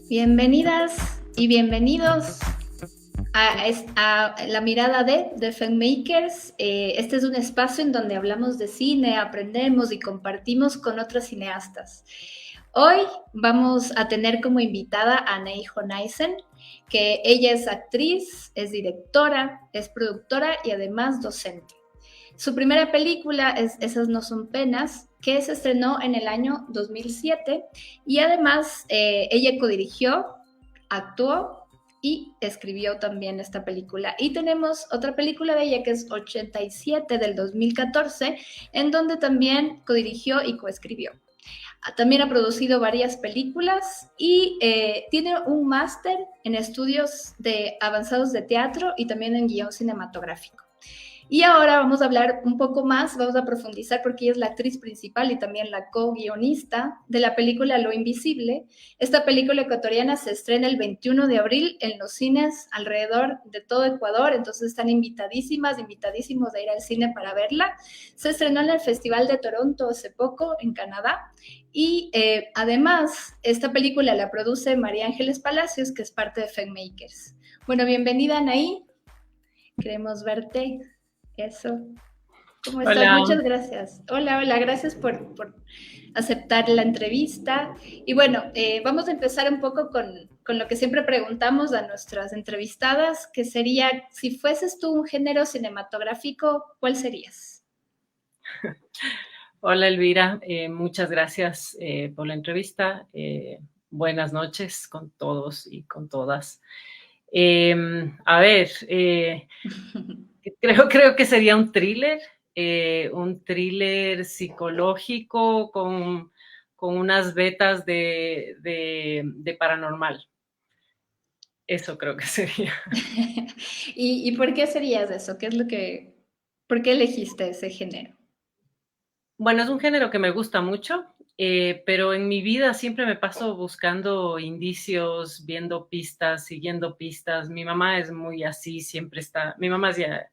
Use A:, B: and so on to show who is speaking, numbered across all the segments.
A: Bienvenidas y bienvenidos a La Mirada de Filmmakers. Este es un espacio en donde hablamos de cine, aprendemos y compartimos con otros cineastas. Hoy vamos a tener como invitada a Anaí Jonaisen, que ella es actriz, es directora, es productora y además docente. Su primera película es Esas no son penas, que se estrenó en el año 2007 y además ella codirigió, actuó y escribió también esta película. Y tenemos otra película de ella que es 87 del 2014, en donde también codirigió y coescribió. También ha producido varias películas y tiene un máster en estudios avanzados de teatro y también en guión cinematográfico. Y ahora vamos a hablar un poco más, vamos a profundizar porque ella es la actriz principal y también la co-guionista de la película Lo Invisible. Esta película ecuatoriana se estrena el 21 de abril en los cines alrededor de todo Ecuador, entonces están invitadísimos a ir al cine para verla. Se estrenó en el Festival de Toronto hace poco, en Canadá, y además esta película la produce María Ángeles Palacios, que es parte de Filmmakers. Bueno, bienvenida, Anaí. Queremos verte. Eso. ¿Cómo estás?
B: Hola.
A: Muchas gracias. Hola, gracias por aceptar la entrevista. Y bueno, vamos a empezar un poco con lo que siempre preguntamos a nuestras entrevistadas, que sería, si fueses tú un género cinematográfico, ¿cuál serías?
B: Hola, Elvira. Muchas gracias por la entrevista. Buenas noches con todos y con todas. A ver, creo que sería un thriller psicológico con unas vetas de paranormal. Eso creo que sería.
A: ¿Y por qué serías eso? ¿Por qué elegiste ese género?
B: Bueno, es un género que me gusta mucho, pero en mi vida siempre me paso buscando indicios, viendo pistas, siguiendo pistas. Mi mamá es muy así, siempre está, mi mamá es ya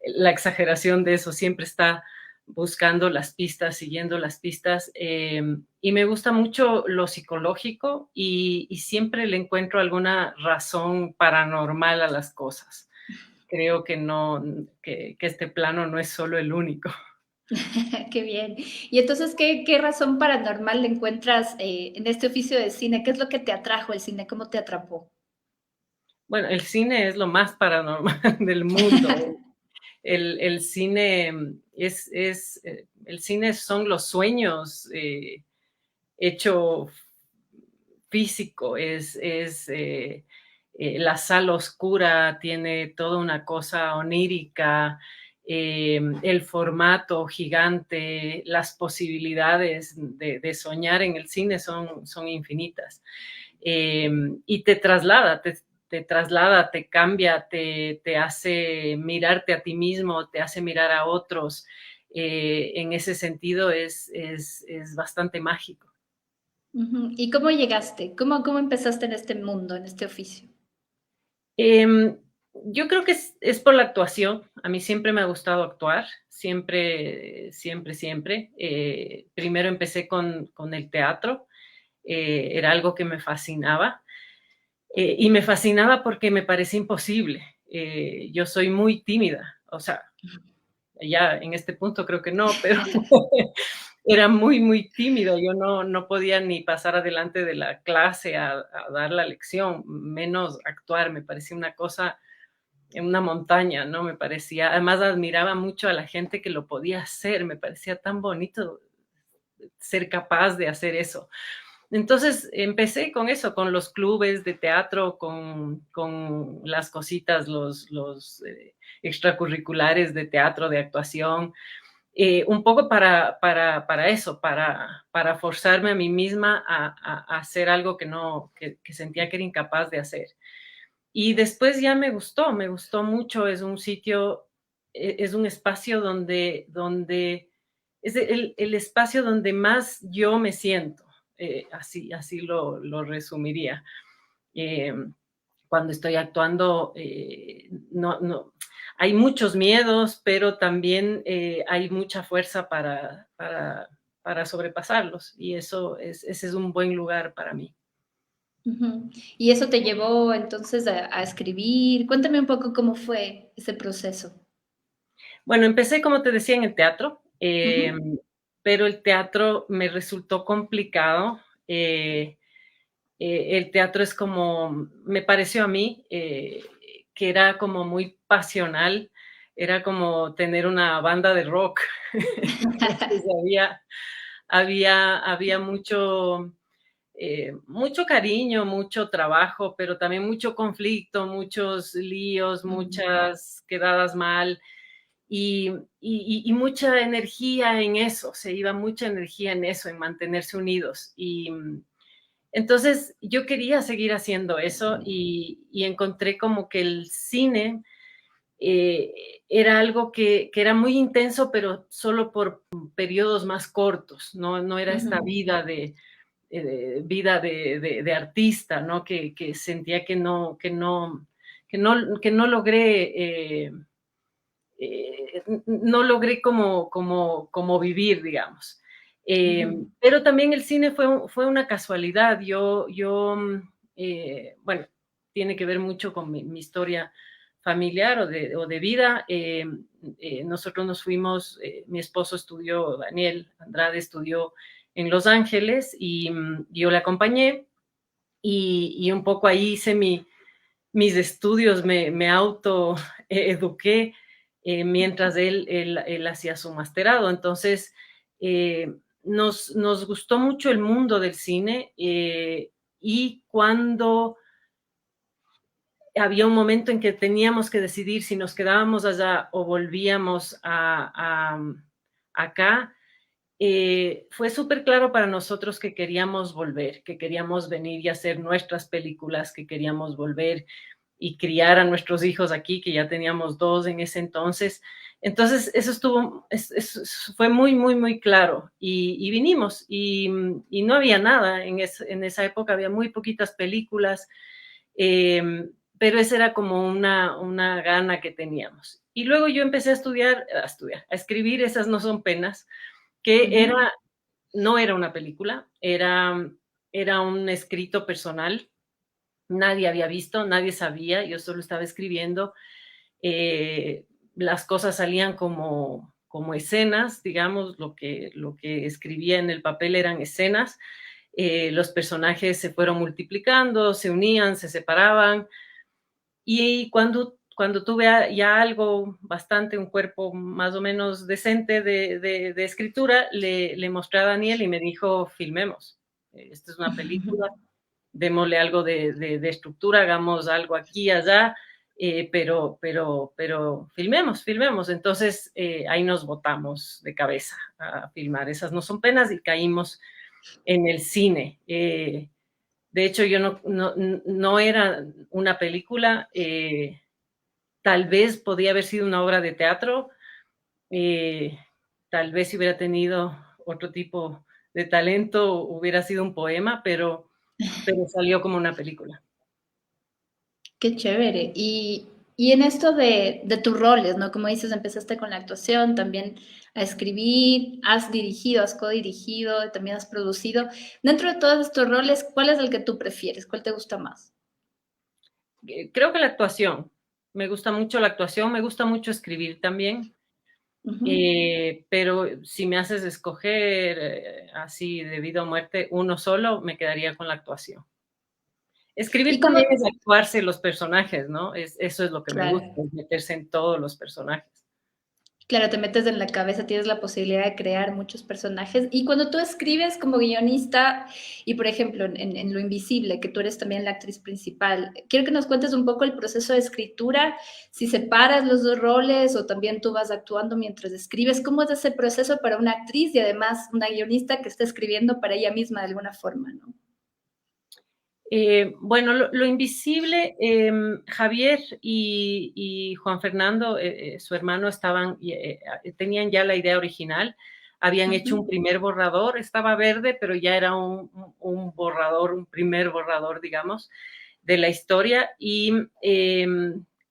B: la exageración de eso, siempre está buscando las pistas, siguiendo las pistas, y me gusta mucho lo psicológico y siempre le encuentro alguna razón paranormal a las cosas. Creo que no, que este plano no es solo el único.
A: Qué bien. Y entonces, ¿qué razón paranormal le encuentras en este oficio de cine? ¿Qué es lo que te atrajo el cine? ¿Cómo te atrapó?
B: Bueno, el cine es lo más paranormal del mundo. El cine el cine son los sueños hecho físico, la sala oscura tiene toda una cosa onírica, el formato gigante, las posibilidades de soñar en el cine son infinitas. y te traslada, te cambia, te hace mirarte a ti mismo, te hace mirar a otros. En ese sentido es bastante mágico.
A: Ujú. ¿Y cómo llegaste? ¿Cómo empezaste en este mundo, en este oficio?
B: Em, yo creo que es por la actuación. A mí siempre me ha gustado actuar, siempre, siempre, siempre. Primero empecé con el teatro, era algo que me fascinaba. Y me fascinaba porque me parecía imposible. Yo soy muy tímida, o sea, ya en este punto creo que no, pero era muy, muy tímida. Yo no podía ni pasar adelante de la clase a dar la lección, menos actuar. Me parecía una cosa en una montaña, ¿no? Me parecía, además admiraba mucho a la gente que lo podía hacer, me parecía tan bonito ser capaz de hacer eso. Entonces empecé con eso, con los clubes de teatro, con las cositas, los extracurriculares de teatro, de actuación, un poco para eso, para forzarme a mí misma a hacer algo que sentía que era incapaz de hacer. Y después ya me gustó mucho, es un sitio, es un espacio donde es el espacio donde más yo me siento, así lo resumiría. Eh, Cuando estoy actuando, no, hay muchos miedos, pero también hay mucha fuerza para sobrepasarlos y ese es un buen lugar para mí.
A: Ujú. ¿Y eso te llevó entonces a escribir? Cuéntame un poco cómo fue ese proceso.
B: Bueno, empecé, como te decía, en el teatro,
A: Ujú.
B: pero el teatro me resultó complicado. El teatro es como, me pareció a mí, que era como muy pasional, era como tener una banda de rock. Entonces había mucho cariño, mucho trabajo, pero también mucho conflicto, muchos líos,
A: Mm,
B: muchas quedadas mal y, y mucha energía en eso, se iba mucha energía en eso, en mantenerse unidos. Y entonces yo quería seguir haciendo eso y encontré como que el cine era algo que era muy intenso, pero solo por periodos más cortos, no era esta
A: ujú,
B: vida de artista, ¿no? Que sentía que no logré, no logré como vivir, digamos.
A: ujú,
B: Pero también el cine fue una casualidad. Bueno, tiene que ver mucho con mi historia familiar o de vida. Nosotros nos fuimos, mi esposo estudió, Daniel Andrade estudió en Los Ángeles y yo le acompañé y un poco ahí hice mis estudios, me autoeduqué mientras él hacía su masterado. Entonces, nos gustó mucho el mundo del cine y cuando había un momento en que teníamos que decidir si nos quedábamos allá o volvíamos acá, fue súper claro para nosotros que queríamos volver, que queríamos venir y hacer nuestras películas, que queríamos volver y criar a nuestros hijos aquí, que ya teníamos dos en ese entonces. Entonces, fue muy, muy, muy claro. Y vinimos y no había nada. En esa época había muy poquitas películas, pero esa era como una gana que teníamos. Y luego yo empecé a escribir Esas no son penas, que
A: ujú,
B: no era una película, era un escrito personal. Nadie había visto, nadie sabía, yo solo estaba escribiendo. eh, las cosas salían como escenas, digamos, lo que escribía en el papel eran escenas. Los personajes se fueron multiplicando, se unían, se separaban, y cuando tuve ya algo bastante, un cuerpo más o menos decente de escritura, le mostré a Daniel y me dijo, filmemos. Esta es una película, démosle algo de estructura, hagamos algo aquí y allá, pero filmemos. Entonces ahí nos botamos de cabeza a filmar. Esas no son penas y caímos en el cine. De hecho, yo no era una película, tal vez podía haber sido una obra de teatro, tal vez si hubiera tenido otro tipo de talento hubiera sido un poema, pero salió como una película.
A: Qué chévere. Y en esto de tus roles, ¿no? Como dices, empezaste con la actuación, también a escribir, has dirigido, has codirigido, también has producido. Dentro de todos estos roles, ¿cuál es el que tú prefieres? ¿Cuál te gusta más?
B: Creo que la actuación, me gusta mucho la actuación, me gusta mucho escribir también,
A: Ujú.
B: pero si me haces escoger así de vida o muerte uno solo, me quedaría con la actuación. Escribir
A: Y como,
B: también es actuarse los personajes, ¿no? Eso es lo que me gusta,
A: claro,
B: es meterse en todos los personajes.
A: claro, te metes en la cabeza, tienes la posibilidad de crear muchos personajes. Y cuando tú escribes como guionista, y por ejemplo, en Lo Invisible, que tú eres también la actriz principal, quiero que nos cuentes un poco el proceso de escritura, si separas los dos roles o también tú vas actuando mientras escribes. ¿Cómo es ese proceso para una actriz y además una guionista que está escribiendo para ella misma de alguna forma, ¿no?
B: Bueno, lo invisible, Javier y Juan Fernando, su hermano, tenían ya la idea original, habían hecho un
A: Ujú.
B: primer borrador, estaba verde, pero ya era un borrador, un primer borrador, digamos, de la historia y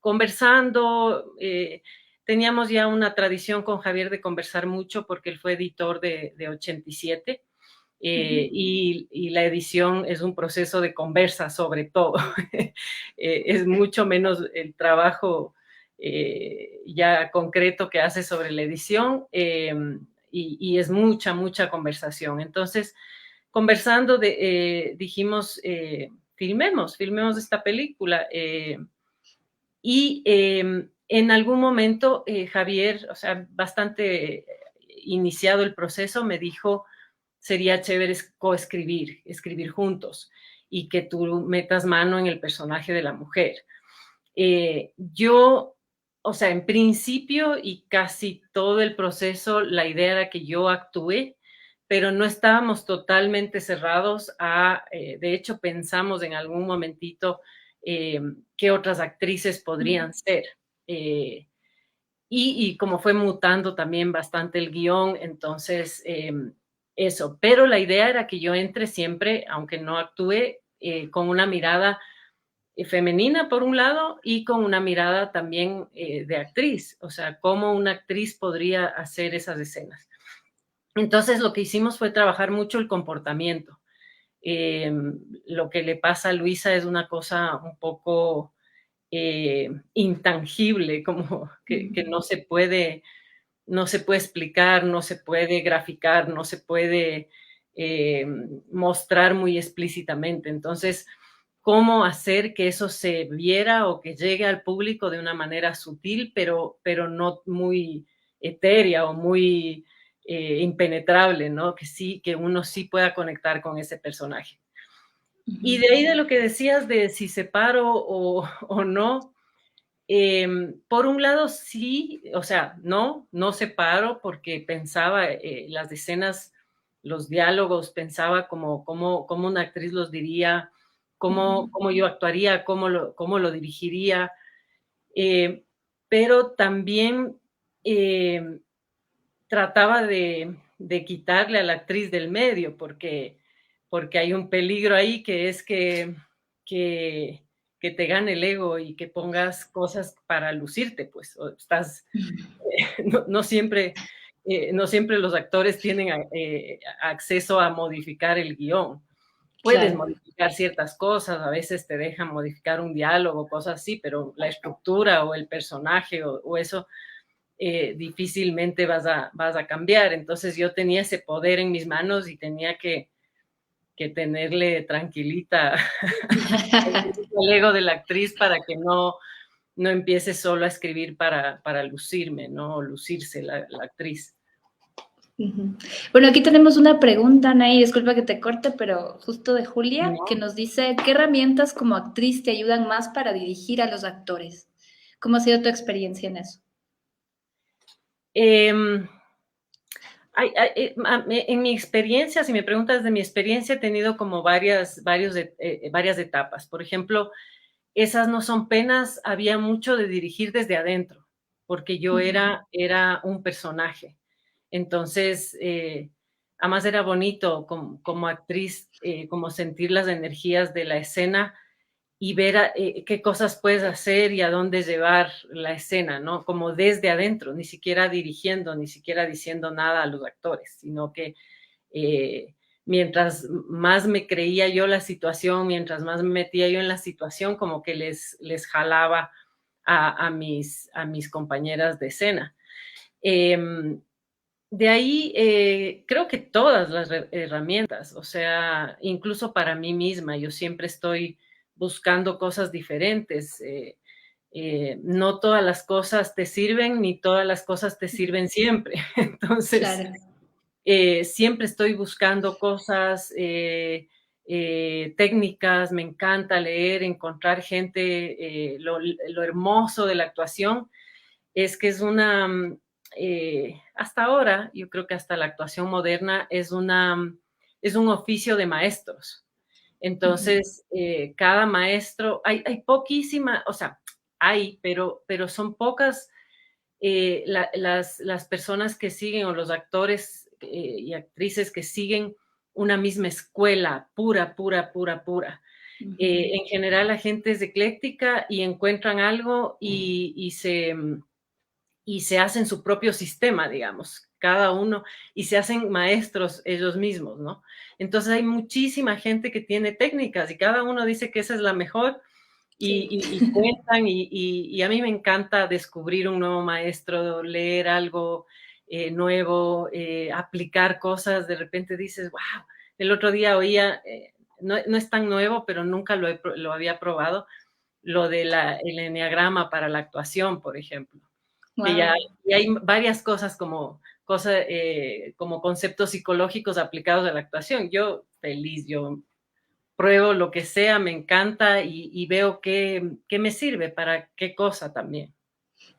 B: conversando, teníamos ya una tradición con Javier de conversar mucho porque él fue editor de 87
A: Ujú.
B: y la edición es un proceso de conversa sobre todo. Es mucho menos el trabajo ya concreto que hace sobre la edición y es mucha conversación. Entonces, conversando, dijimos, filmemos esta película. Y en algún momento Javier, o sea, bastante iniciado el proceso, me dijo, sería chévere coescribir, escribir juntos y que tú metas mano en el personaje de la mujer. Yo, o sea, en principio y casi todo el proceso, la idea era que yo actúe, pero no estábamos totalmente cerrados de hecho, pensamos en algún momentito eh, qué otras actrices podrían ser. Eh, y como fue mutando también bastante el guión, entonces eso. Pero la idea era que yo entre siempre, aunque no actúe, con una mirada femenina por un lado y con una mirada también de actriz, o sea, cómo una actriz podría hacer esas escenas. Entonces lo que hicimos fue trabajar mucho el comportamiento. Eh, lo que le pasa a Luisa es una cosa un poco intangible, como que no se puede explicar, no se puede graficar, no se puede eh, mostrar muy explícitamente. Entonces, ¿cómo hacer que eso se viera o que llegue al público de una manera sutil, pero no muy etérea o muy impenetrable, ¿no? Que sí, que uno sí pueda conectar con ese personaje. Y de ahí de lo que decías de si se paro o no, por un lado, sí, o sea, no separo porque pensaba las escenas, los diálogos, pensaba como una actriz los diría, cómo yo actuaría, cómo lo dirigiría, eh, pero también eh, trataba de quitarle a la actriz del medio porque hay un peligro ahí que es que, que te gane el ego y que pongas cosas para lucirte, pues estás, no siempre, no siempre los actores tienen acceso a modificar el guión. Puedes
A: Claro.
B: modificar ciertas cosas, a veces te dejan modificar un diálogo, cosas así, pero la estructura o el personaje o eso difícilmente vas a cambiar. Entonces yo tenía ese poder en mis manos y tenía que tenerle tranquilita el ego de la actriz para que no empiece solo a escribir para lucirme, ¿no? O lucirse la actriz.
A: Ujú. Bueno, aquí tenemos una pregunta, Anaí, disculpa que te corte, pero justo de Julia, que
B: ¿No?
A: nos dice, ¿qué herramientas como actriz te ayudan más para dirigir a los actores? ¿Cómo ha sido tu experiencia en eso?
B: Eh, En mi experiencia, si me preguntas de mi experiencia, he tenido como varias etapas. Por ejemplo, esas no son penas, había mucho de dirigir desde adentro, porque yo
A: Ujú.
B: era un personaje. Entonces, además era bonito como actriz, como sentir las energías de la escena y ver qué cosas puedes hacer y a dónde llevar la escena, ¿no? Como desde adentro, ni siquiera dirigiendo, ni siquiera diciendo nada a los actores, sino que mientras más me creía yo la situación, mientras más me metía yo en la situación, como que les jalaba a mis compañeras de escena. De ahí creo que todas las herramientas, o sea, incluso para mí misma, yo siempre estoy buscando cosas diferentes. No todas las cosas te sirven, ni todas las cosas te sirven siempre. Entonces,
A: Claro.
B: siempre estoy buscando cosas, técnicas, me encanta leer, encontrar gente, lo hermoso de la actuación es que hasta ahora, yo creo que hasta la actuación moderna es un oficio de maestros.
A: Ujú.
B: Entonces, cada maestro, hay poquísima, o sea, pero son pocas las personas que siguen o los actores y actrices que siguen una misma escuela, pura, pura, pura, pura.
A: Ujú.
B: En general la gente es ecléctica y encuentran algo y se hacen su propio sistema, digamos, cada uno, y se hacen maestros ellos mismos, ¿no? Entonces hay muchísima gente que tiene técnicas y cada uno dice que esa es la mejor y,
A: Sí.
B: y- y cuentan y a mí me encanta descubrir un nuevo maestro, leer algo nuevo, aplicar cosas, de repente dices, wow, el otro día oía, no es tan nuevo, pero nunca lo había probado, lo del enneagrama para la actuación, por ejemplo que ya
A: Wow.
B: y hay varias cosas como conceptos psicológicos aplicados a la actuación. Yo feliz, yo pruebo lo que sea, me encanta y veo qué me sirve para qué cosa también.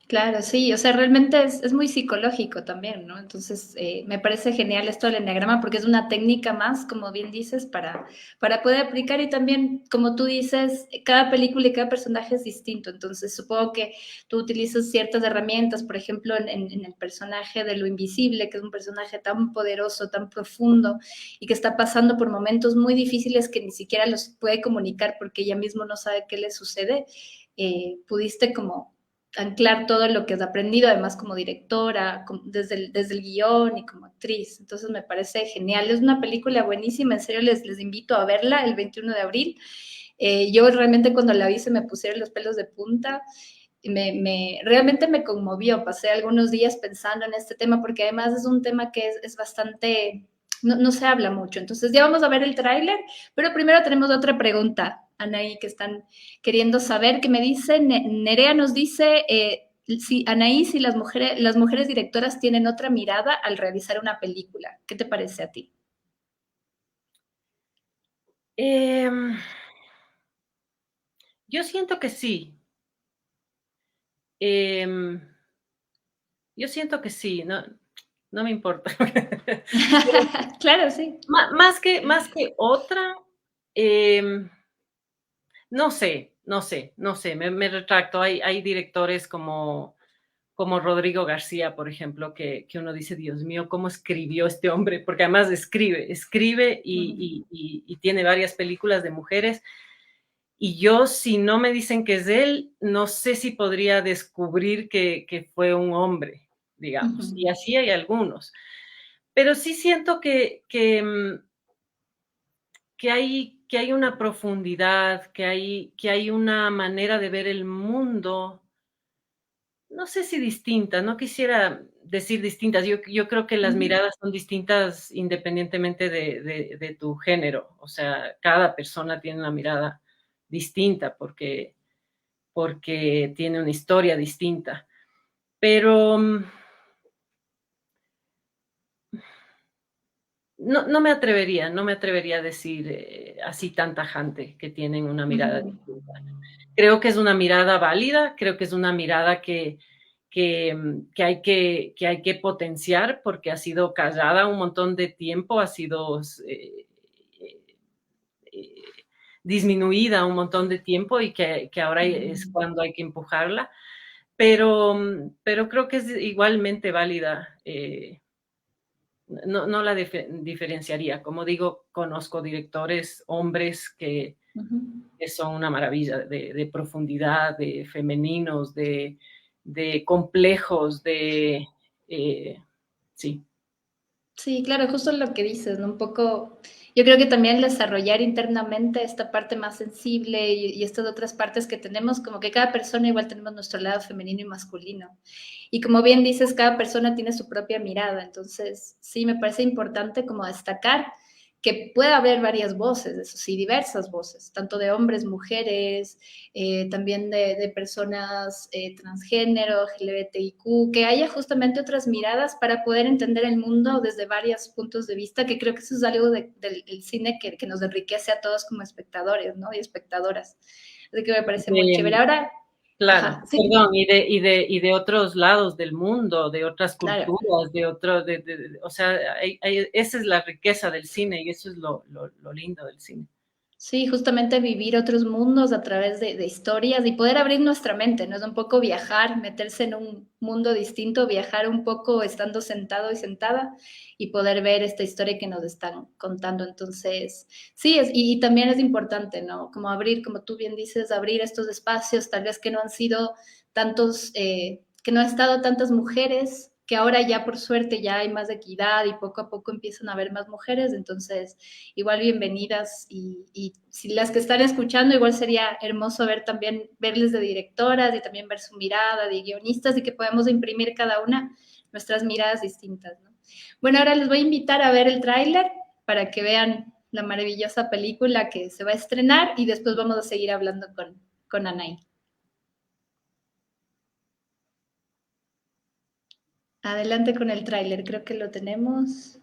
A: Claro, sí, o sea, realmente es muy psicológico también, ¿no? Entonces, me parece genial esto del enneagrama porque es una técnica más, como bien dices, para poder aplicar y también, como tú dices, cada película y cada personaje es distinto, entonces supongo que tú utilizas ciertas herramientas, por ejemplo, en el personaje de Lo Invisible, que es un personaje tan poderoso, tan profundo y que está pasando por momentos muy difíciles que ni siquiera los puede comunicar porque ella mismo no sabe qué le sucede. Pudiste como anclar todo lo que has aprendido, además como directora, desde el guión y como actriz. Entonces me parece genial. Es una película buenísima, en serio les invito a verla el 21 de abril. Yo realmente cuando la vi se me pusieron los pelos de punta. Realmente me conmovió. Pasé algunos días pensando en este tema porque además es un tema que es bastante, no se habla mucho. Entonces ya vamos a ver el tráiler, pero primero tenemos otra pregunta, Anaí, que están queriendo saber, que me dice, Nerea nos dice, si Anaí, si las mujeres directoras tienen otra mirada al realizar una película. ¿Qué te parece a ti?
B: Em, yo siento que sí. Em, yo siento que sí, no me importa. Pero
A: Claro, sí.
B: más que otra, em, no sé, me retracto. Hay directores como Rodrigo García, por ejemplo, que uno dice, Dios mío, ¿cómo escribió este hombre? Porque además escribe y tiene varias películas de mujeres. Y yo, si no me dicen que es él, no sé si podría descubrir que fue un hombre, digamos.
A: Uh-huh.
B: Y así hay algunos. Pero sí siento que hay una profundidad, que hay una manera de ver el mundo, no sé si distintas, no quisiera decir distintas, yo creo que las
A: Uh-huh.
B: miradas son distintas independientemente de tu género, o sea, cada persona tiene una mirada distinta porque tiene una historia distinta, pero no me atrevería a decir así tan tajante que tienen una mirada
A: Uh-huh.
B: distinta. Creo que es una mirada válida, creo que es una mirada que que hay que potenciar porque ha sido callada un montón de tiempo, ha sido eh, disminuida un montón de tiempo y que ahora es cuando hay que empujarla. Pero creo que es igualmente válida. No la diferenciaría. Como digo, conozco directores, hombres que son una maravilla de profundidad, de femeninos, de complejos, sí.
A: Sí, claro, justo lo que dices, ¿no? Un poco, yo creo que también desarrollar internamente esta parte más sensible y estas otras partes que tenemos, como que cada persona igual tenemos nuestro lado femenino y masculino. Y como bien dices, cada persona tiene su propia mirada, entonces sí, me parece importante como destacar que puede haber varias voces, eso sí, diversas voces, tanto de hombres, mujeres, también de personas transgénero, LGBTIQ, que haya justamente otras miradas para poder entender el mundo desde varios puntos de vista, que creo que eso es algo del cine que nos enriquece a todos como espectadores, ¿no? Y espectadoras. Así que me parece muy chévere. Ahora,
B: Claro,
A: ajá, sí,
B: perdón, y de otros lados del mundo, de otras
A: claro.
B: culturas, o sea, esa es la riqueza del cine y eso es lo lindo del cine.
A: Sí, justamente vivir otros mundos a través de historias y poder abrir nuestra mente, ¿no? Es un poco viajar, meterse en un mundo distinto, viajar un poco estando sentado y sentada y poder ver esta historia que nos están contando. Entonces, sí, y también es importante, ¿no? Como abrir, como tú bien dices, abrir estos espacios, tal vez que no han sido tantos, que no han estado tantas mujeres, que ahora ya por suerte ya hay más equidad y poco a poco empiezan a haber más mujeres, entonces igual bienvenidas y si las que están escuchando, igual sería hermoso ver también, verles de directoras y también ver su mirada de guionistas y que podemos imprimir cada una nuestras miradas distintas, ¿no? Bueno, ahora les voy a invitar a ver el tráiler para que vean la maravillosa película que se va a estrenar y después vamos a seguir hablando con Anaí. Adelante con el tráiler, creo que lo tenemos.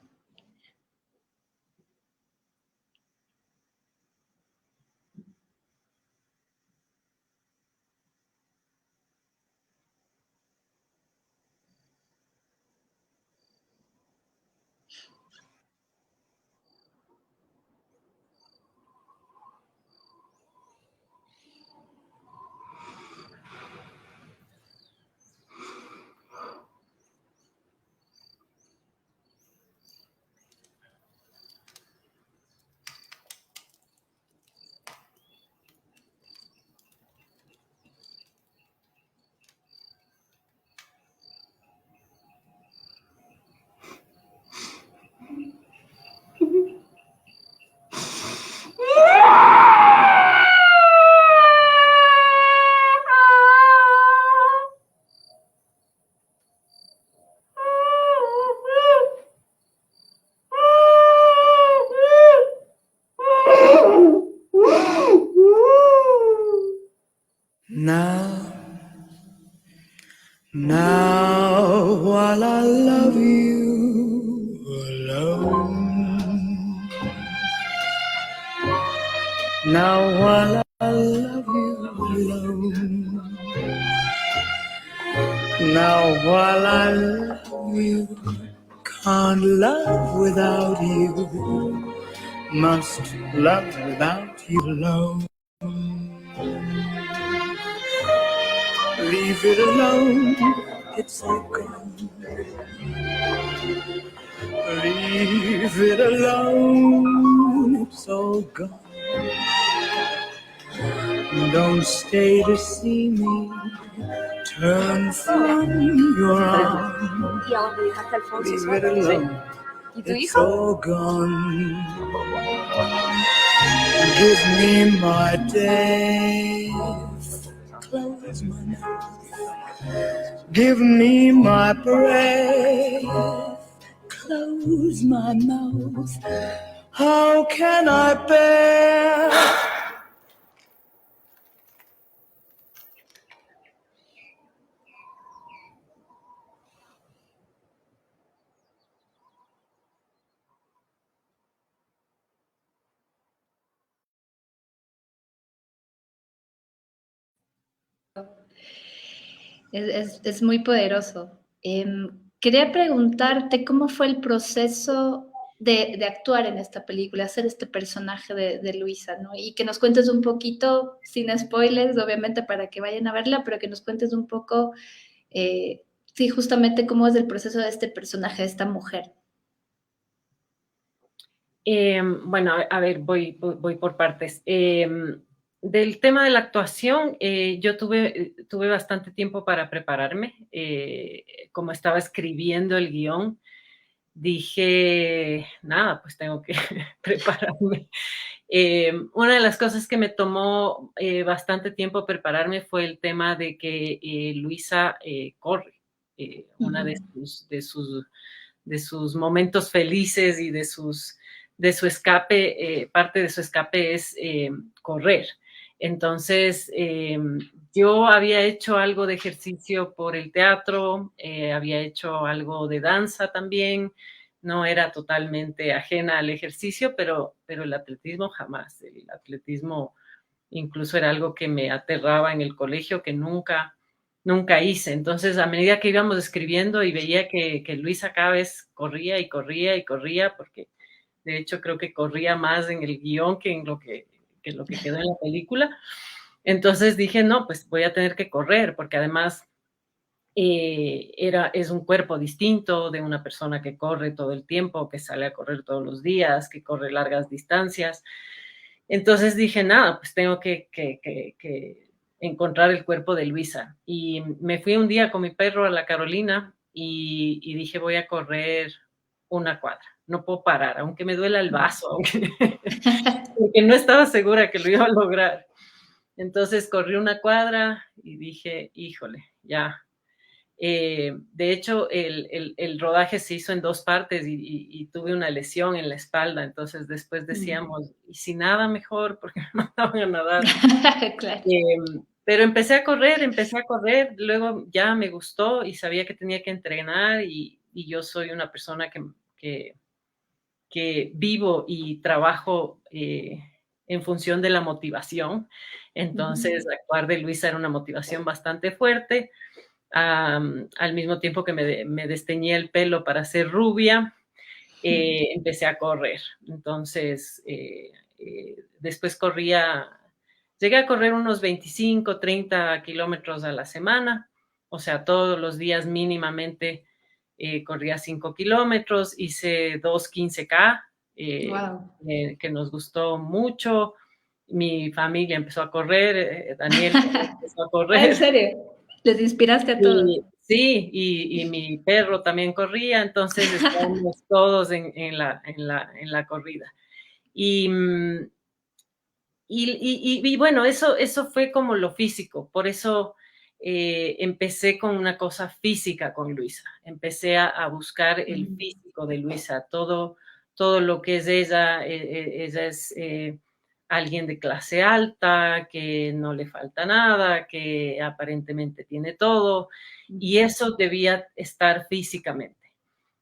C: Now, now, while I love you alone. Now, while I love you alone. Now, while I love you, can't love without you. Must love without you alone. Leave it alone, it's all gone. Leave it alone, it's all gone. Don't stay to see me turn from your arms. Leave it alone, it's all gone. Give me my day, close my mouth. Give me my breath, close my mouth. How can I bear?
A: Es muy poderoso. Quería preguntarte cómo fue el proceso de actuar en esta película, hacer este personaje de Luisa, ¿no? Y que nos cuentes un poquito, sin spoilers, obviamente, para que vayan a verla, pero que nos cuentes un poco, sí, justamente cómo es el proceso de este personaje, de esta mujer.
B: Bueno, a ver, voy por partes. Del tema de la actuación, yo tuve bastante tiempo para prepararme. Como estaba escribiendo el guión, dije, nada, pues tengo que prepararme. Una de las cosas que me tomó bastante tiempo prepararme fue el tema de que Luisa corre. Una de sus momentos felices y de su escape, parte de su escape es correr. Entonces, yo había hecho algo de ejercicio por el teatro, había hecho algo de danza también, no era totalmente ajena al ejercicio, pero el atletismo jamás. El atletismo incluso era algo que me aterraba en el colegio, que nunca hice. Entonces, a medida que íbamos escribiendo y veía que Luisa cada vez corría y corría y corría, porque de hecho creo que corría más en el guión que en lo que quedó en la película. Entonces dije, no, pues voy a tener que correr, porque además es un cuerpo distinto de una persona que corre todo el tiempo, que sale a correr todos los días, que corre largas distancias. Entonces dije, nada, pues tengo que encontrar el cuerpo de Luisa. Y me fui un día con mi perro a la Carolina y dije, voy a correr una cuadra. No puedo parar, aunque me duela el vaso, porque no estaba segura que lo iba a lograr. Entonces corrí una cuadra y dije, híjole, ya. De hecho, el rodaje se hizo en 2 partes y tuve una lesión en la espalda, entonces después decíamos, ¿y si nada mejor? Porque me mandaban a nadar.
A: Claro.
B: Pero empecé a correr, luego ya me gustó y sabía que tenía que entrenar y yo soy una persona que vivo y trabajo en función de la motivación. Entonces, actuar de Luisa era una motivación bastante fuerte. Al mismo tiempo que me desteñé el pelo para ser rubia, empecé a correr. Entonces, después llegué a correr unos 25, 30 kilómetros a la semana, o sea, todos los días mínimamente corría 5 kilómetros, hice 2 15K,
A: Wow.
B: que nos gustó mucho. Mi familia empezó a correr, Daniel empezó a
A: ¿En
B: correr.
A: serio? ¿Les inspiraste a todos?
B: Sí, y mi perro también corría, entonces estábamos todos en la corrida. Y, bueno, eso fue como lo físico, por eso empecé con una cosa física con Luisa, empecé a buscar el físico de Luisa, todo lo que es ella, ella es alguien de clase alta, que no le falta nada, que aparentemente tiene todo, y eso debía estar físicamente.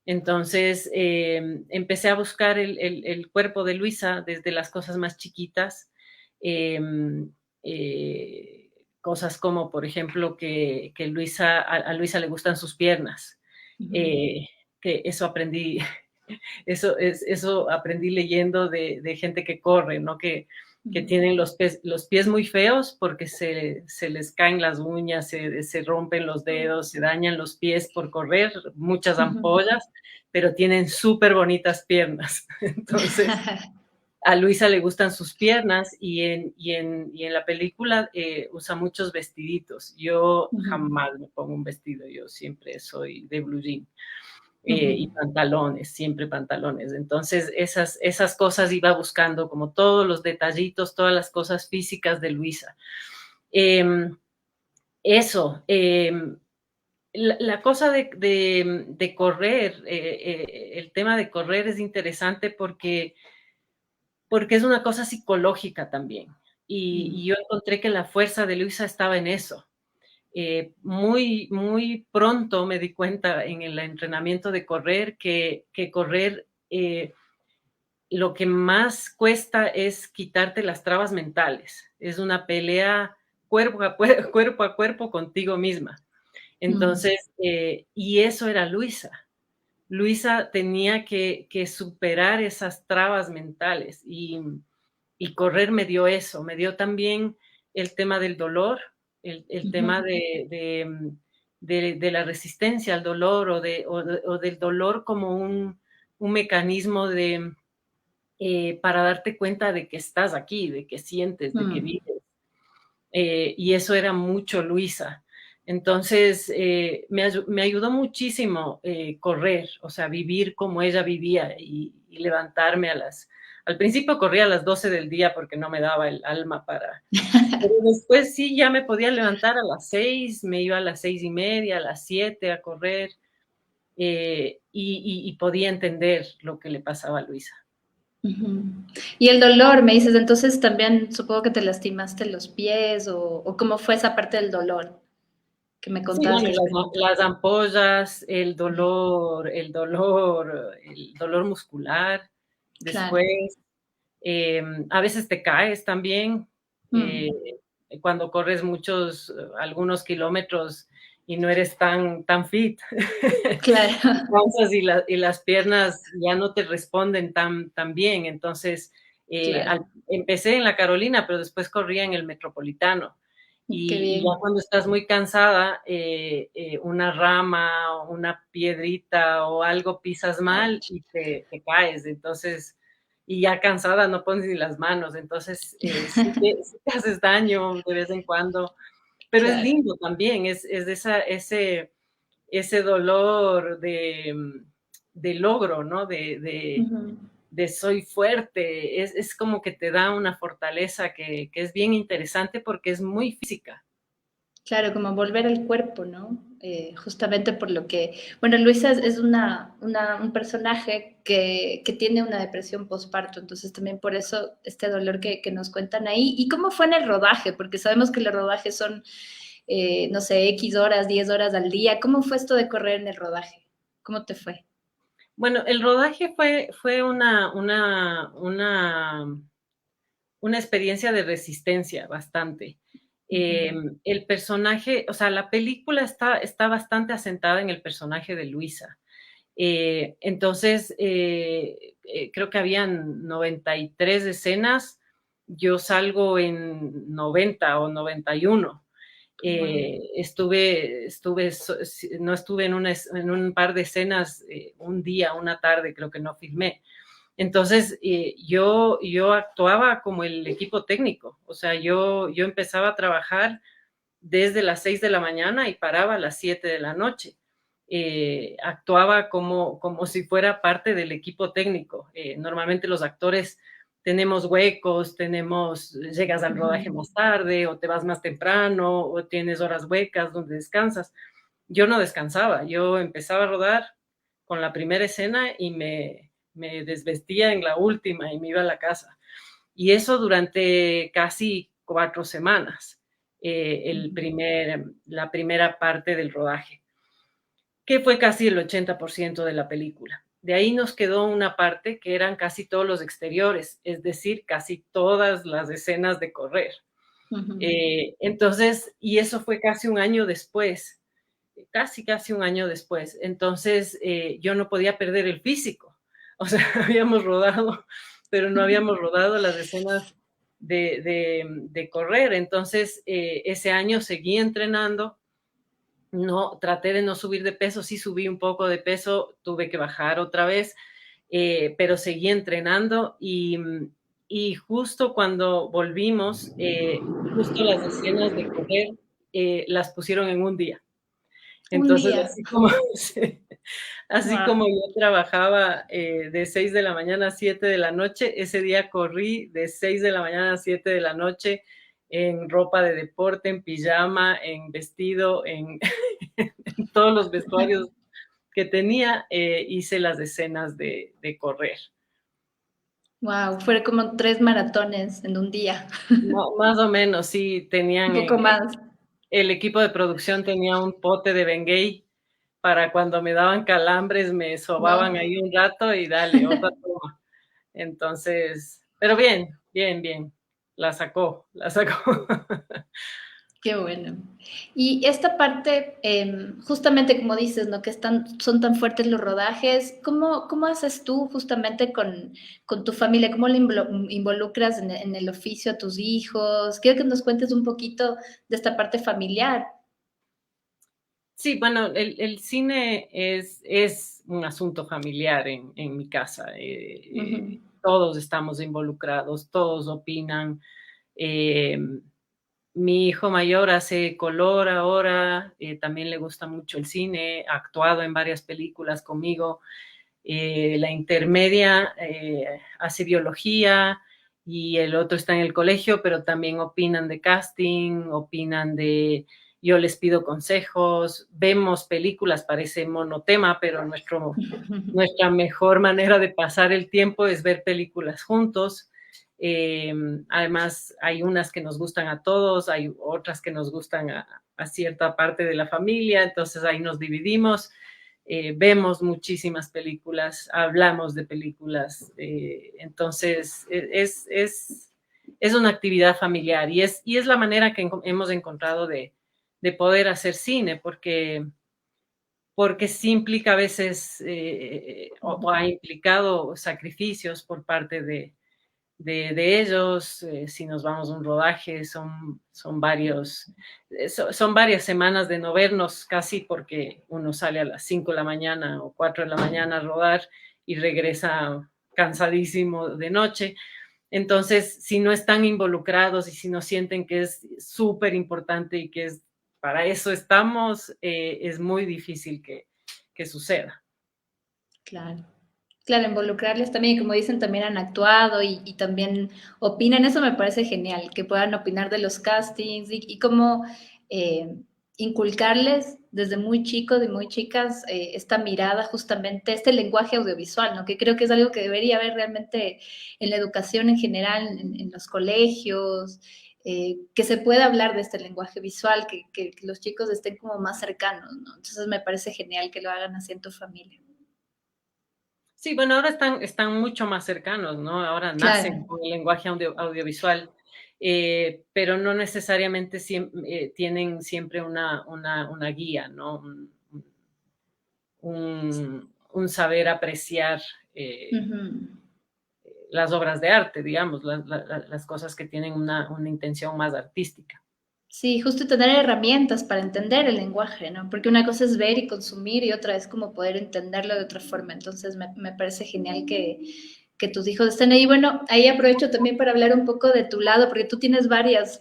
B: Entonces empecé a buscar el cuerpo de Luisa desde las cosas más chiquitas, eh, cosas como, por ejemplo, que a Luisa le gustan sus piernas, que eso aprendí, eso aprendí leyendo de gente que corre, ¿no? Que tienen los pies muy feos porque se les caen las uñas, se rompen los dedos, se dañan los pies por correr, muchas ampollas, pero tienen súper bonitas piernas. Entonces, a Luisa le gustan sus piernas y en la película usa muchos vestiditos. Yo jamás me pongo un vestido, yo siempre soy de blue jean. Y pantalones, siempre pantalones. Entonces, esas cosas iba buscando, como todos los detallitos, todas las cosas físicas de Luisa. Eso, la cosa de correr, el tema de correr es interesante porque es una cosa psicológica también. Y yo encontré que la fuerza de Luisa estaba en eso. Muy pronto me di cuenta en el entrenamiento de correr que correr lo que más cuesta es quitarte las trabas mentales. Es una pelea cuerpo a cuerpo contigo misma. Entonces, y eso era Luisa. Luisa tenía que superar esas trabas mentales y correr me dio eso, me dio también el tema del dolor, el tema de la resistencia al dolor o del dolor como un mecanismo para darte cuenta de que estás aquí, de que sientes, de que vives. Y eso era mucho Luisa. Entonces, me ayudó muchísimo correr, o sea, vivir como ella vivía y levantarme al principio corría a las 12 del día porque no me daba el alma para... Pero después sí, ya me podía levantar a las 6, me iba a las 6:30, a las 7 a correr y podía entender lo que le pasaba a Luisa.
A: Y el dolor, me dices, entonces también supongo que te lastimaste los pies o cómo fue esa parte del dolor que me
B: Sí,
A: contabas
B: bueno,
A: que
B: las ampollas, el dolor muscular,
A: claro.
B: después a veces te caes también, cuando corres algunos kilómetros y no eres tan fit,
A: Claro,
B: cansas y las piernas ya no te responden tan bien. Entonces,
A: claro.
B: empecé en la Carolina, pero después corría en el Metropolitano.
A: Qué
B: Y ya
A: bien.
B: cuando estás muy cansada, una rama, una piedrita o algo pisas mal
A: Ouch.
B: y te caes. Entonces, y ya cansada no pones ni las manos. Entonces, sí te haces daño de vez en cuando. Pero es
A: Claro.
B: lindo también, es ese dolor de logro, ¿no?
A: Ujú.
B: De soy fuerte, es como que te da una fortaleza que es bien interesante porque es muy física.
A: Claro, como volver al cuerpo, ¿no? Justamente por lo que, bueno, Luisa es un personaje que tiene una depresión postparto, entonces también por eso este dolor que nos cuentan ahí. ¿Y cómo fue en el rodaje? Porque sabemos que los rodajes son, no sé, X horas, 10 horas al día. ¿Cómo fue esto de correr en el rodaje? ¿Cómo te fue?
B: Bueno, el rodaje fue una experiencia de resistencia bastante. El personaje, o sea, la película está bastante asentada en el personaje de Luisa. Entonces, creo que habían 93 escenas, yo salgo en 90 o 91.
A: Wow.
B: No estuve en un par de escenas un día, una tarde, creo que no filmé. Entonces, yo actuaba como el equipo técnico, o sea, yo empezaba a trabajar desde las 6 de la mañana y paraba a las 7 de la noche. Actuaba como si fuera parte del equipo técnico. Normalmente los actores tenemos huecos, llegas al rodaje más tarde o te vas más temprano o tienes horas huecas donde descansas. Yo no descansaba, yo empezaba a rodar con la primera escena y me desvestía en la última y me iba a la casa. Y eso durante casi 4 semanas, la primera parte del rodaje, que fue casi el 80% de la película. De ahí nos quedó una parte que eran casi todos los exteriores, es decir, casi todas las escenas de correr. Entonces, y eso fue casi un año después, casi un año después. Entonces, yo no podía perder el físico. O sea, habíamos rodado, pero no habíamos rodado las escenas de correr. Entonces, ese año seguí entrenando. No, traté de no subir de peso, sí subí un poco de peso, tuve que bajar otra vez, pero seguí entrenando y justo cuando volvimos, justo las escenas de correr las pusieron en un día.
A: Un
B: Entonces,
A: día.
B: así
A: Wow.
B: como yo trabajaba de 6 de la mañana a 7 de la noche, ese día corrí de 6 de la mañana a 7 de la noche en ropa de deporte, en pijama, en vestido, en, en todos los vestuarios que tenía, hice las escenas de correr.
A: Wow, fue como 3 maratones en un día,
B: Más o menos, sí,
A: un poco más.
B: el equipo de producción tenía un pote de Bengay para cuando me daban calambres, me sobaban
A: No,
B: ahí un rato y dale, otra toma. Entonces, pero bien, bien, bien. La sacó.
A: qué bueno. Y esta parte, justamente como dices, ¿no? Que son tan fuertes los rodajes, ¿cómo haces tú justamente con tu familia? ¿Cómo le involucras en el oficio a tus hijos? Quiero que nos cuentes un poquito de esta parte familiar.
B: Sí, bueno, el cine es un asunto familiar en mi casa.
A: Ujú.
B: Todos estamos involucrados, todos opinan. Eh, Mi hijo mayor hace color ahora, también le gusta mucho el cine, ha actuado en varias películas conmigo. La intermedia hace biología y el otro está en el colegio, pero también opinan de casting, opinan de, yo les pido consejos, vemos películas, parece monotema, pero nuestra mejor manera de pasar el tiempo es ver películas juntos. Además, hay unas que nos gustan a todos, hay otras que nos gustan a cierta parte de la familia, entonces ahí nos dividimos. Vemos muchísimas películas, hablamos de películas, entonces es una actividad familiar y es la manera que hemos encontrado de poder hacer cine, porque sí implica a veces, o ha implicado sacrificios por parte de ellos. Si nos vamos a un rodaje, son varias semanas de no vernos casi, porque uno sale a las 5 de la mañana o 4 de la mañana a rodar y regresa cansadísimo de noche. Entonces, si no están involucrados y si no sienten que es súper importante y que para eso estamos, es muy difícil que suceda.
A: Claro. Claro, involucrarles también, y como dicen, también han actuado y también opinan, eso me parece genial, que puedan opinar de los castings y cómo eh, inculcarles desde muy chicos y muy chicas esta mirada, justamente, este lenguaje audiovisual, ¿no? Que creo que es algo que debería haber realmente en la educación en general, en los colegios, que se pueda hablar de este lenguaje visual, que los chicos estén como más cercanos, ¿no? Entonces me parece genial que lo hagan así en tu familia.
B: Sí, bueno, ahora están mucho más cercanos, ¿no? Ahora nacen
A: Claro.
B: con el lenguaje audiovisual, pero no necesariamente tienen siempre una guía, ¿no? Un saber apreciar
A: Ujú.
B: las obras de arte, digamos, las cosas que tienen una intención más artística.
A: Sí, justo tener herramientas para entender el lenguaje, ¿no? Porque una cosa es ver y consumir y otra es como poder entenderlo de otra forma. Entonces me parece genial que tus hijos estén ahí. Bueno, ahí aprovecho también para hablar un poco de tu lado, porque tú tienes varios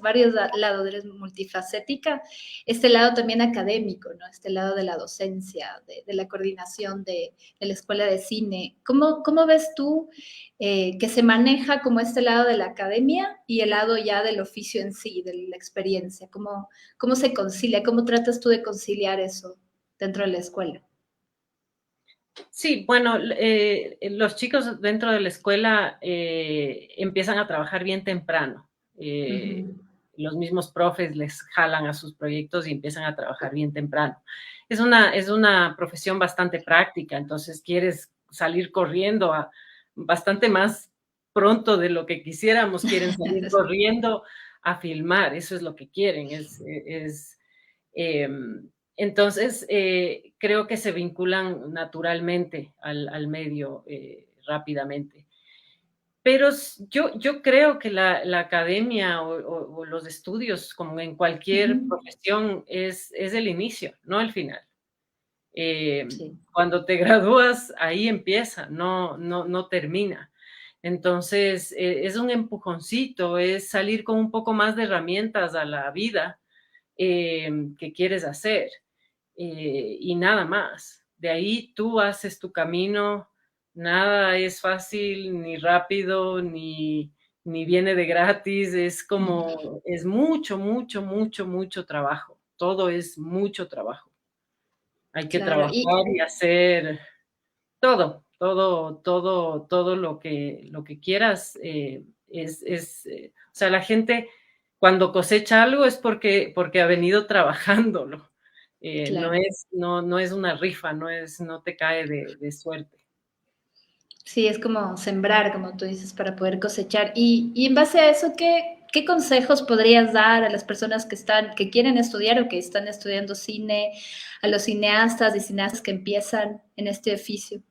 A: lados, eres multifacética. Este lado también académico, ¿no? Este lado de la docencia, de la coordinación de la escuela de cine. ¿Cómo ves tú que se maneja como este lado de la academia y el lado ya del oficio en sí, de la experiencia? ¿Cómo se concilia? ¿Cómo tratas tú de conciliar eso dentro de la escuela?
B: Sí, bueno, los chicos dentro de la escuela empiezan a trabajar bien temprano. Eh,
A: Ujú.
B: los mismos profes les jalan a sus proyectos y empiezan a trabajar bien temprano. Es una profesión bastante práctica, entonces quieres salir corriendo bastante más pronto de lo que quisiéramos, quieren salir corriendo a filmar, eso es lo que quieren, entonces, creo que se vinculan naturalmente al medio rápidamente. Pero yo creo que la academia o los estudios, como en cualquier
A: Ujú.
B: profesión, es el inicio, no el final.
A: Sí,
B: Cuando te gradúas, ahí empieza, no termina. Entonces, es un empujoncito, es salir con un poco más de herramientas a la vida que quieres hacer y nada más. De ahí tú haces tu camino, nada es fácil, ni rápido, ni viene de gratis, es mucho, mucho, mucho, mucho trabajo. Todo es mucho trabajo. Hay que
A: claro.
B: trabajar y hacer todo lo que quieras. O sea, la gente cuando cosecha algo es porque ha venido trabajándolo. No
A: Claro.
B: es una rifa, no te cae de suerte.
A: Sí, es como sembrar, como tú dices, para poder cosechar. Y en base a eso, ¿qué consejos podrías dar a las personas que quieren estudiar o que están estudiando cine, a los cineastas y cineastas que empiezan en este oficio?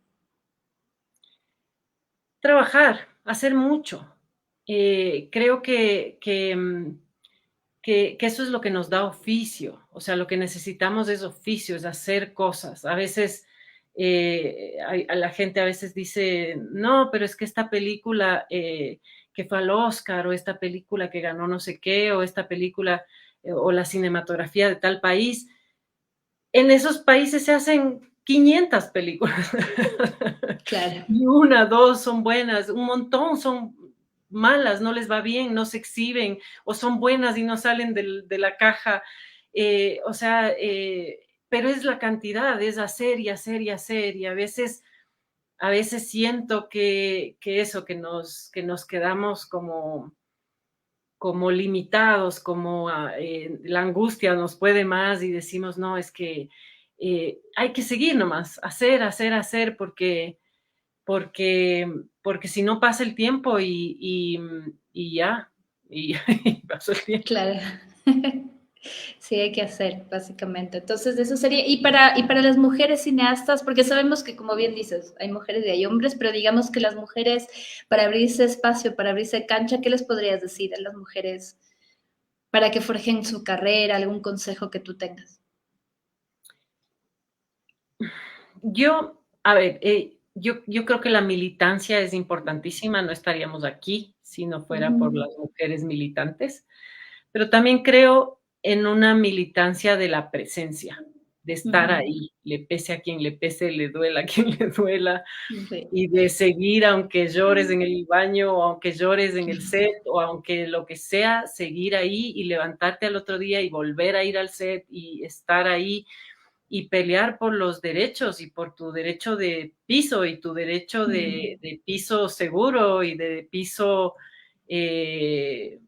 B: Trabajar, hacer mucho. Creo que eso es lo que nos da oficio, o sea, lo que necesitamos es oficio, es hacer cosas. A veces a la gente a veces dice, no, pero es que esta película que fue al Oscar, o esta película que ganó no sé qué, o esta película, o la cinematografía de tal país, en esos países se hacen 500 películas.
A: Claro.
B: Y una, dos son buenas, un montón son malas, no les va bien, no se exhiben, o son buenas y no salen de la caja. O sea, pero es la cantidad, es hacer y hacer y hacer, y a veces siento que eso, que nos quedamos como limitados, como la angustia nos puede más y decimos, no, es que hay que seguir nomás, hacer, hacer, hacer, porque si no pasa el tiempo y ya, y, y pasó el tiempo.
A: Claro. Sí, hay que hacer, básicamente. Entonces, eso sería. Y para las mujeres cineastas, porque sabemos que, como bien dices, hay mujeres y hay hombres, pero digamos que las mujeres, para abrirse espacio, para abrirse cancha, ¿qué les podrías decir a las mujeres para que forjen su carrera? ¿Algún consejo que tú tengas?
B: A ver, yo creo que la militancia es importantísima, no estaríamos aquí si no fuera por
A: Mm,
B: las mujeres militantes, pero también creo en una militancia de la presencia, de estar
A: ujú.
B: ahí, le pese a quien le pese, le duela a quien le duela,
A: Sí.
B: y de seguir aunque llores en el baño, o aunque llores en el set, o aunque lo que sea, seguir ahí y levantarte al otro día y volver a ir al set y estar ahí y pelear por los derechos y por tu derecho de piso y tu derecho
A: Mm,
B: de piso seguro y de piso eh,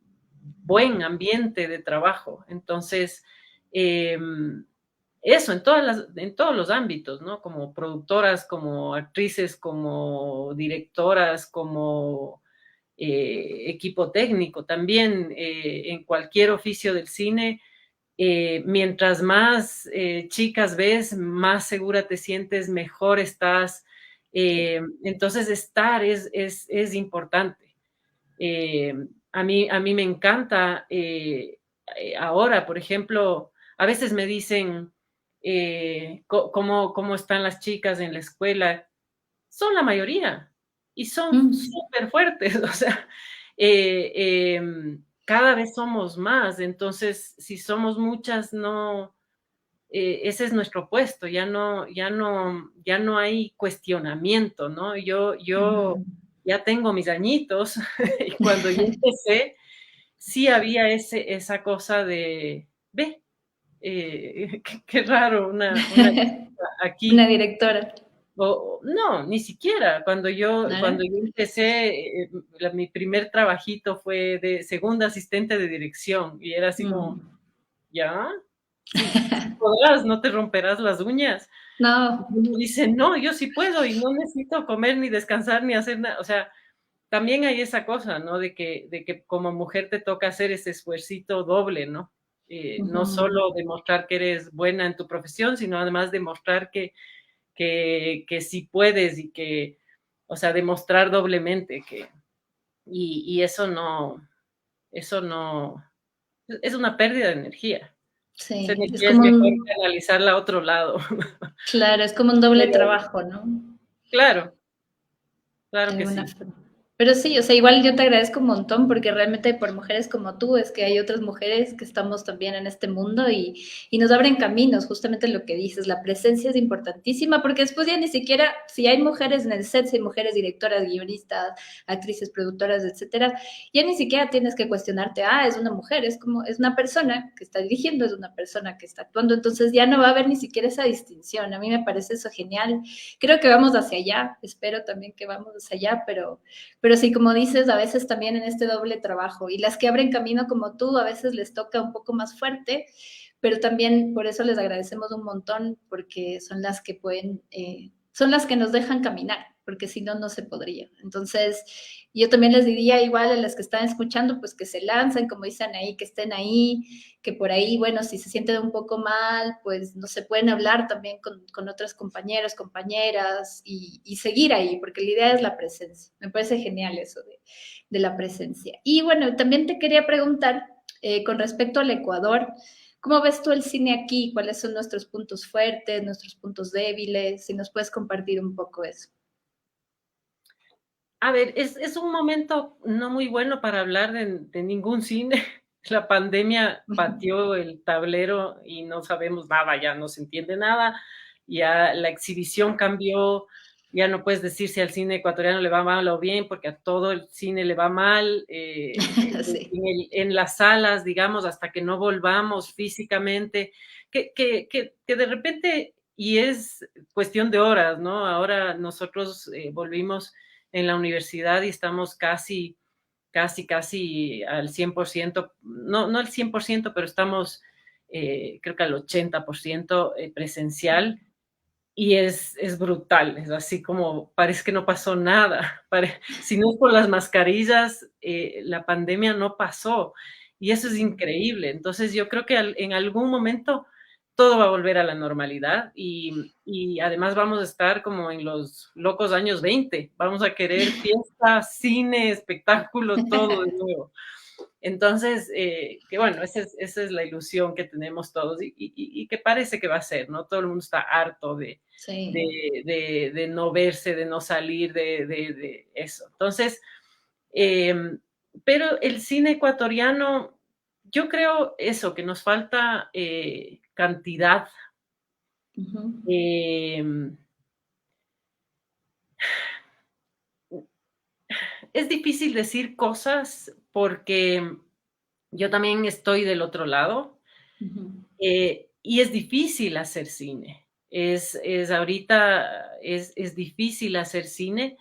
B: buen ambiente de trabajo. Entonces, eh, eso en todos los ámbitos, ¿no? Como productoras, como actrices, como directoras, como equipo técnico, también en cualquier oficio del cine. Mientras más chicas ves, más segura te sientes, mejor estás.
A: sí.
B: Entonces, estar es importante. Eh, a mí me encanta ahora, por ejemplo, a veces me dicen cómo están las chicas en la escuela. Son la mayoría y son
A: Mm,
B: súper fuertes, o sea, cada vez somos más, entonces si somos muchas, no, ese es nuestro puesto, ya no hay cuestionamiento, ¿no? Yo
A: ujú.
B: ya tengo mis añitos y cuando yo empecé, sí había esa cosa de, ve, qué raro, una
A: Una
B: aquí.
A: directora,
B: No, ni siquiera.
A: ¿no?
B: Cuando yo empecé, mi primer trabajito fue de segunda asistente de dirección y era así como,
A: Mm.
B: ¿ya? Sí, sí podrás, no te romperás las uñas. Y
A: No.
B: uno dice, no, yo sí puedo y no necesito comer ni descansar ni hacer nada. O sea, también hay esa cosa, ¿no? De que como mujer te toca hacer ese esfuercito doble, ¿no? No
A: Ujú.
B: solo demostrar que eres buena en tu profesión, sino además demostrar que sí puedes y que, o sea, demostrar doblemente y eso no, es una pérdida de energía. Esa
A: Sí, es
B: energía es
A: como
B: mejor
A: un,
B: canalizarla a otro lado.
A: claro, es como un doble
B: Pero
A: trabajo, ¿no?
B: claro,
A: De
B: claro que
A: alguna
B: sí.
A: forma. Pero sí, o sea, igual yo te agradezco un montón porque realmente por mujeres como tú es que hay otras mujeres que estamos también en este mundo y nos abren caminos, justamente lo que dices, la presencia es importantísima porque después ya ni siquiera, si hay mujeres en el set, si hay mujeres directoras, guionistas, actrices, productoras, etcétera, ya ni siquiera tienes que cuestionarte, es una mujer, es como, es una persona que está dirigiendo, es una persona que está actuando, entonces ya no va a haber ni siquiera esa distinción. A mí me parece eso genial. Creo que vamos hacia allá, espero también que vamos hacia allá, pero sí, como dices, a veces también en este doble trabajo y las que abren camino como tú, a veces les toca un poco más fuerte, pero también por eso les agradecemos un montón porque son las que pueden, son las que nos dejan caminar, porque si no, no se podría. Entonces, yo también les diría igual a las que están escuchando, pues que se lancen, como dicen ahí, que estén ahí, que por ahí, bueno, si se sienten un poco mal, pues no se pueden hablar también con otras compañeros, compañeras y seguir ahí, porque la idea es la presencia. Me parece genial eso de la presencia. Y bueno, también te quería preguntar con respecto al Ecuador, ¿cómo ves tú el cine aquí? ¿Cuáles son nuestros puntos fuertes, nuestros puntos débiles? Si nos puedes compartir un poco eso.
B: A ver, es un momento no muy bueno para hablar de ningún cine. La pandemia pateó el tablero y no sabemos nada, ya no se entiende nada, ya la exhibición cambió, ya no puedes decir si al cine ecuatoriano le va mal o bien, porque a todo el cine le va mal,
A: Sí.
B: en las salas, digamos, hasta que no volvamos físicamente, que de repente, y es cuestión de horas, ¿no? Ahora nosotros volvimos en la universidad y estamos casi al 100%, no al 100%, pero estamos creo que al 80% presencial y es brutal, es así como parece que no pasó nada. Si no es por las mascarillas, la pandemia no pasó y eso es increíble. Entonces yo creo que en algún momento todo va a volver a la normalidad y además vamos a estar como en los locos años 20. Vamos a querer fiesta, cine, espectáculo, todo de nuevo. Entonces, que bueno, esa es la ilusión que tenemos todos y que parece que va a ser, ¿no? Todo el mundo está harto
A: Sí.
B: de no verse, de no salir, de eso. Entonces, pero el cine ecuatoriano, yo creo eso, que nos falta cantidad.
A: Uh-huh.
B: Es difícil decir cosas porque yo también estoy del otro lado.
A: Uh-huh.
B: Y es difícil hacer cine. Ahorita es difícil hacer cine.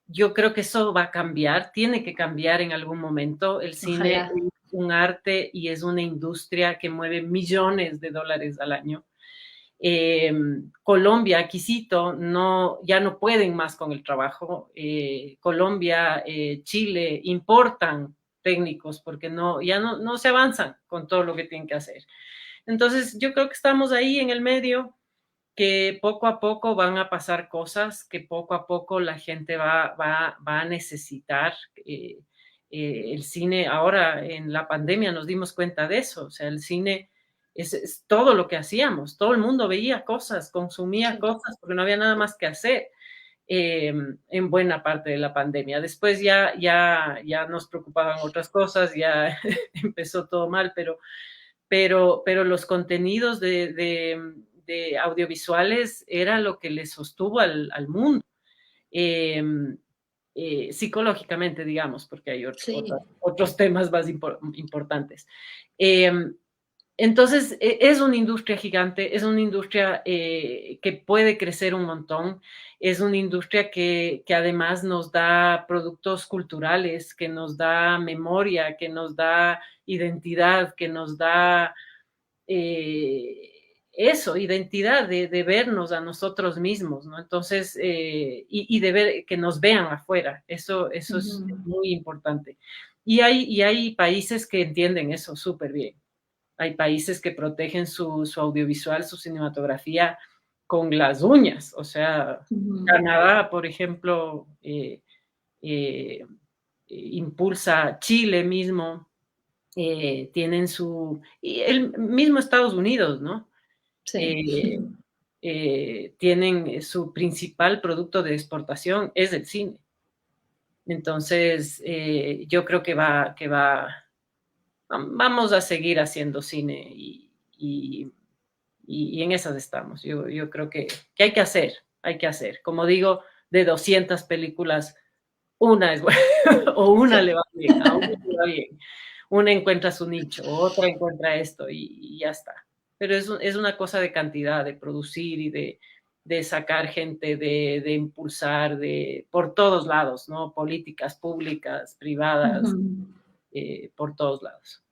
B: Yo creo que eso va a cambiar, tiene que cambiar en algún momento. El cine
A: Ojalá.
B: es un arte y es una industria que mueve millones de dólares al año. Colombia, Quisito, ya no pueden más con el trabajo. Colombia, Chile importan técnicos porque ya no se avanzan con todo lo que tienen que hacer. Entonces, yo creo que estamos ahí en el medio, que poco a poco van a pasar cosas, que poco a poco la gente va a necesitar. El cine, ahora en la pandemia nos dimos cuenta de eso, o sea, el cine es todo lo que hacíamos, todo el mundo veía cosas, consumía
A: Sí.
B: cosas, porque no había nada más que hacer. En buena parte de la pandemia. Después ya nos preocupaban otras cosas, ya empezó todo mal, pero los contenidos de audiovisuales era lo que les sostuvo al mundo, psicológicamente, digamos, porque hay
A: Sí.
B: otros temas más importantes. Entonces, es una industria gigante, es una industria que puede crecer un montón, es una industria que además nos da productos culturales, que nos da memoria, que nos da identidad, que nos da eso, identidad de vernos a nosotros mismos, ¿no? Entonces, y de ver que nos vean afuera, eso es
A: Uh-huh.
B: muy importante. Y hay países que entienden eso súper bien. Hay países que protegen su audiovisual, su cinematografía con las uñas. O sea,
A: Uh-huh.
B: Canadá, por ejemplo, impulsa, Chile mismo, tienen y el mismo Estados Unidos, ¿no?
A: Sí.
B: Eh, tienen su principal producto de exportación es el cine. Entonces, yo creo que vamos a seguir haciendo cine y en esas estamos. Yo creo que hay que hacer. Como digo, de 200 películas, una es buena o una
A: Sí.
B: le va bien, a una le va bien. Una encuentra su nicho, otra encuentra esto y ya está. Pero es una cosa de cantidad, de producir y de sacar gente, de impulsar, por todos lados, ¿no? Políticas públicas, privadas,
A: Uh-huh.
B: por todos lados.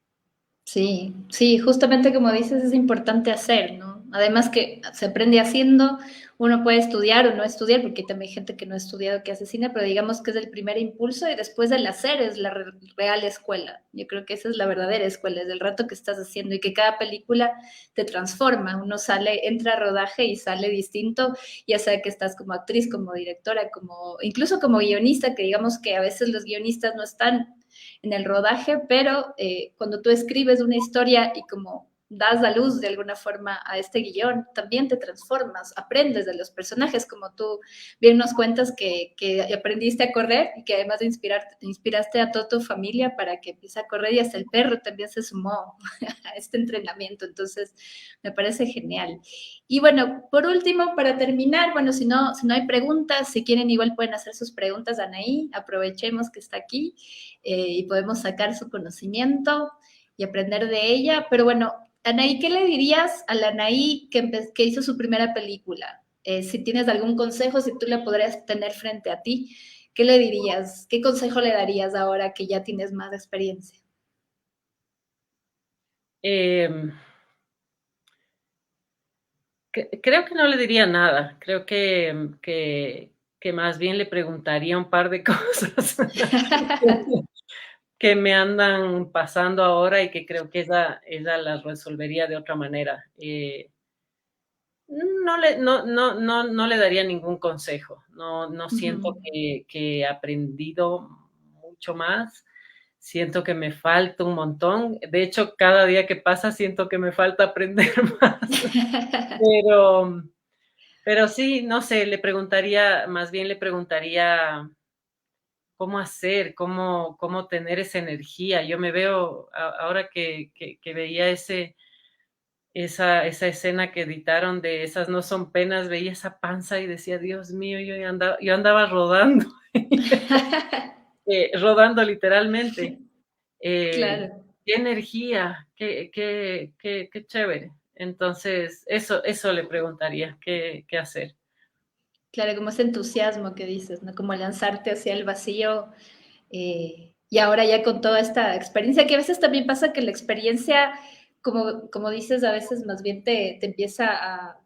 A: Sí, sí, justamente como dices, es importante hacer, ¿no? Además que se aprende haciendo, uno puede estudiar o no estudiar, porque también hay gente que no ha estudiado que hace cine, pero digamos que es el primer impulso y después del hacer es la real escuela. Yo creo que esa es la verdadera escuela, es el rato que estás haciendo y que cada película te transforma. Uno sale, entra a rodaje y sale distinto, ya sea que estás como actriz, como directora, como incluso como guionista, que digamos que a veces los guionistas no están en el rodaje, pero cuando tú escribes una historia y como das a luz de alguna forma a este guión, también te transformas, aprendes de los personajes, como tú bien nos cuentas que aprendiste a correr y que además de inspiraste a toda tu familia para que empiece a correr y hasta el perro también se sumó a este entrenamiento, entonces me parece genial. Y bueno, por último, para terminar, bueno, si no hay preguntas, si quieren igual pueden hacer sus preguntas a Anaí, aprovechemos que está aquí y podemos sacar su conocimiento y aprender de ella, pero bueno, Anaí, ¿qué le dirías a la Anaí que hizo su primera película? Si tienes algún consejo, si tú la podrías tener frente a ti, ¿qué le dirías? ¿Qué consejo le darías ahora que ya tienes más experiencia?
B: Eh, creo que no le diría nada. Creo que más bien le preguntaría un par de cosas que me andan pasando ahora y que creo que ella las resolvería de otra manera. No le daría ningún consejo. No siento
A: Ujú.
B: que he aprendido mucho más. Siento que me falta un montón. De hecho, cada día que pasa siento que me falta aprender más. Pero, pero sí, no sé, más bien le preguntaría cómo hacer, cómo tener esa energía. Yo me veo, ahora que veía esa escena que editaron de Esas no son penas, veía esa panza y decía, Dios mío, yo andaba rodando, rodando literalmente.
A: Claro,
B: Qué energía, qué chévere. Entonces, eso le preguntaría, qué hacer.
A: claro, como ese entusiasmo que dices, ¿no? Como lanzarte hacia el vacío y ahora ya con toda esta experiencia, que a veces también pasa que la experiencia, como dices, a veces más bien te empieza a,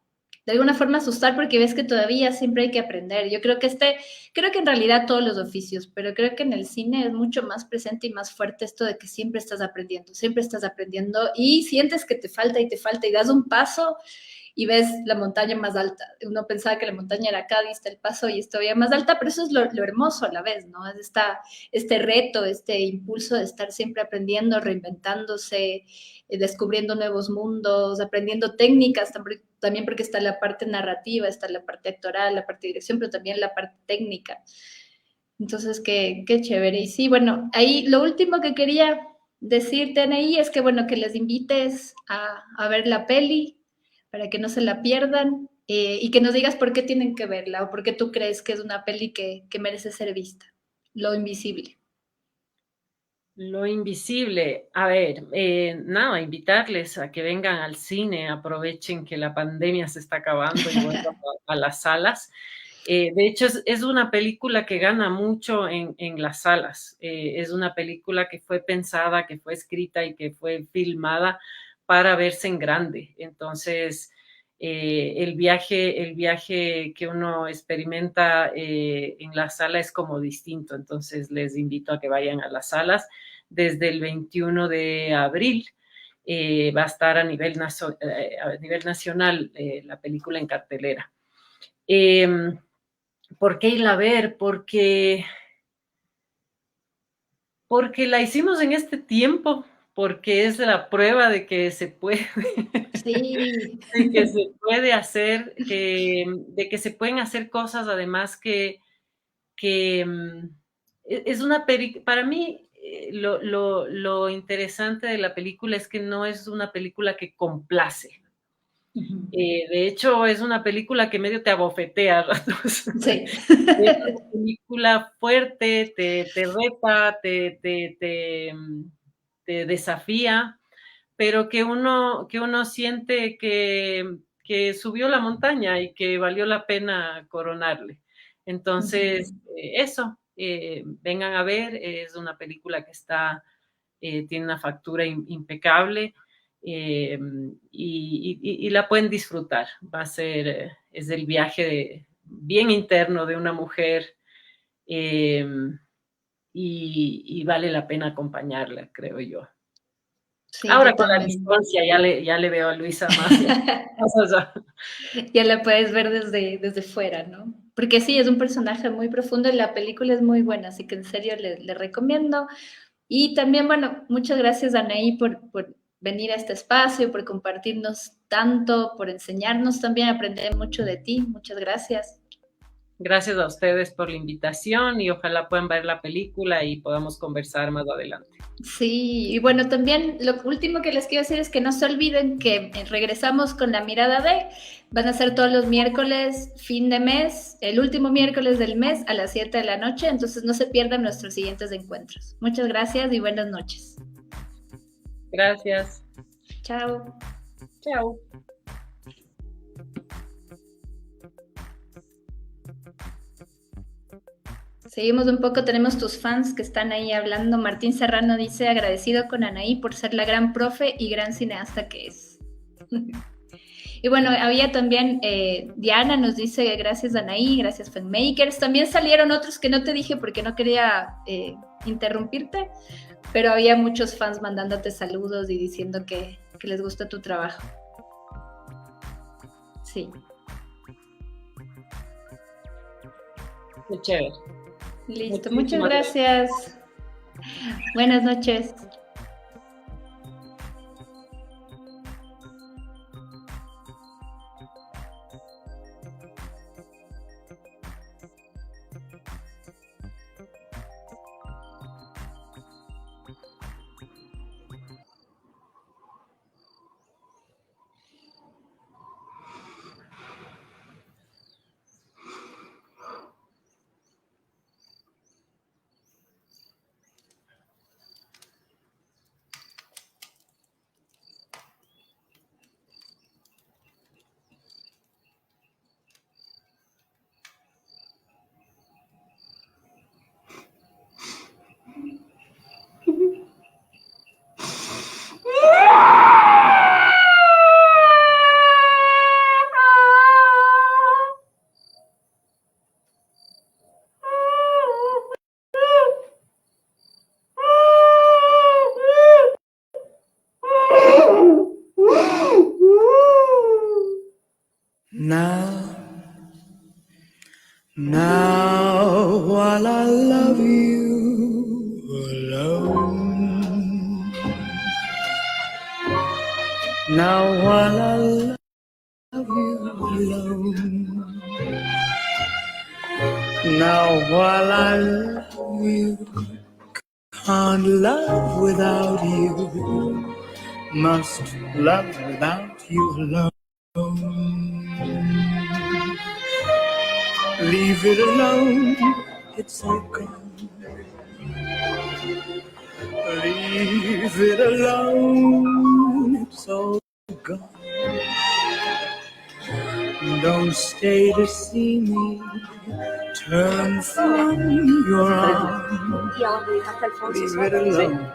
A: de alguna forma, asustar porque ves que todavía siempre hay que aprender. Yo creo que en realidad todos los oficios, pero creo que en el cine es mucho más presente y más fuerte esto de que siempre estás aprendiendo y sientes que te falta y das un paso y ves la montaña más alta. Uno pensaba que la montaña era acá, diste el paso y es todavía más alta, pero eso es lo hermoso a la vez, ¿no? Es este reto, este impulso de estar siempre aprendiendo, reinventándose, descubriendo nuevos mundos, aprendiendo técnicas, también porque está la parte narrativa, está la parte actoral, la parte de dirección, pero también la parte técnica. Entonces, qué chévere. Y sí, bueno, ahí lo último que quería decirte, Anaí, es que, bueno, que les invites a ver la peli para que no se la pierdan y que nos digas por qué tienen que verla o por qué tú crees que es una peli que merece ser vista. Lo invisible.
B: Lo invisible, a ver, nada, invitarles a que vengan al cine, aprovechen que la pandemia se está acabando y vuelvan a las salas. De hecho, es una película que gana mucho en las salas. Es una película que fue pensada, que fue escrita y que fue filmada para verse en grande. Entonces, el viaje que uno experimenta en la sala es como distinto. Entonces, les invito a que vayan a las salas desde el 21 de abril. Va a estar a nivel nacional la película en cartelera. ¿Por qué irla a ver? Porque la hicimos en este tiempo, porque es la prueba de que se puede,
A: Sí.
B: de que se puede hacer, de que se pueden hacer cosas además que es una película, para mí lo interesante de la película es que no es una película que complace. De hecho, es una película que medio te abofetea a ratos.
A: Sí.
B: Es una película fuerte, te reta, te desafía, pero que uno siente que subió la montaña y que valió la pena coronarle. Entonces, eso, vengan a ver, es una película que tiene una factura impecable y la pueden disfrutar. Va a ser, es el viaje bien interno de una mujer y vale la pena acompañarla, creo yo.
A: Sí,
B: ahora con la
A: totalmente.
B: distancia ya le veo a Luisa más.
A: Ya la puedes ver desde fuera, ¿no? Porque sí, es un personaje muy profundo y la película es muy buena, así que en serio le recomiendo. Y también, bueno, muchas gracias, Anaí, por venir a este espacio, por compartirnos tanto, por enseñarnos también, aprender mucho de ti. Muchas gracias.
B: Gracias a ustedes por la invitación y ojalá puedan ver la película y podamos conversar más adelante.
A: Sí, y bueno, también lo último que les quiero decir es que no se olviden que regresamos con La Mirada de, van a ser todos los miércoles, fin de mes, el último miércoles del mes a las 7 de la noche, entonces no se pierdan nuestros siguientes encuentros. Muchas gracias y buenas noches.
B: Gracias.
A: Chao.
B: Chao.
A: Seguimos un poco, tenemos tus fans que están ahí hablando. Martín Serrano dice, agradecido con Anaí por ser la gran profe y gran cineasta que es. Y bueno, había también, Diana nos dice, gracias Anaí, gracias Fanmakers. También salieron otros que no te dije porque no quería interrumpirte, pero había muchos fans mandándote saludos y diciendo que les gusta tu trabajo. Sí.
B: Qué chévere.
A: Listo, muchas gracias. Buenas noches.
C: Now, while I love you alone, now while I love you alone, now while I love you, can't love without you, must love without you alone. Leave it alone, it's all gone. Leave it alone, it's all gone. Don't stay to see me turn from your arms. Leave it alone,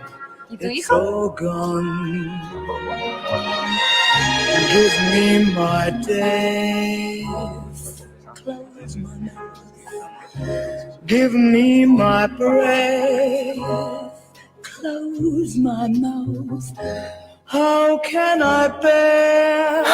C: it's all gone. Give me my days, close my mouth. Give me my breath, close my mouth. How can I bear